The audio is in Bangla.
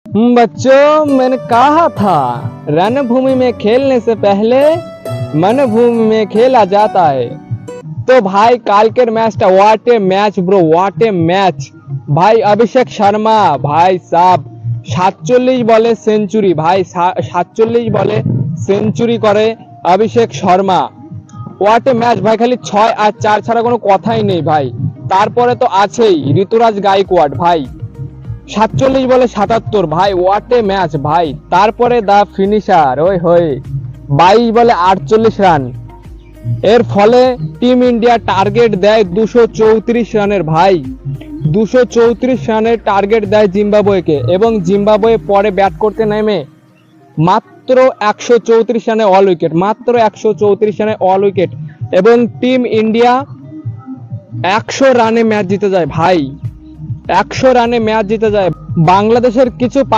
बच्चों, मैंने कहा था रणभूमि में खेलने से पहले मनभूमि में खेला जाता है। तो भाई कालकेर मैचটা what a match bro, what a match भाई। अभिषेक शर्मा भाई साहब 47 বলে সেঞ্চুরি ভাই, 47 বলে সেঞ্চুরি করে Abhishek Sharma. What a match ভাই, খালি 6 আর 4 ছাড়া কোনো কথাই নেই ভাই। তারপরে তো আছেই ঋতুরাজ গায়কোয়াড় ভাই, 47 বলে 77 ভাই, হোয়াট এ ম্যাচ ভাই। তারপরে দা ফিনিশার ওই হয়ে 22 বলে 48 রান। এর ফলে টিম ইন্ডিয়া টার্গেট দেয় 234 রানের ভাই, 234 রানের টার্গেট দেয় জিম্বাবুয়েকে, এবং জিম্বাবুয়ে পরে ব্যাট করতে নেমে মাত্র 134 রানে অল উইকেট, মাত্র 134 রানে অল উইকেট, এবং টিম ইন্ডিয়া 100 রানে ম্যাচ জিতে যায় ভাই, 100 রানে ম্যাচ জিতে যায়। বাংলাদেশের কিছু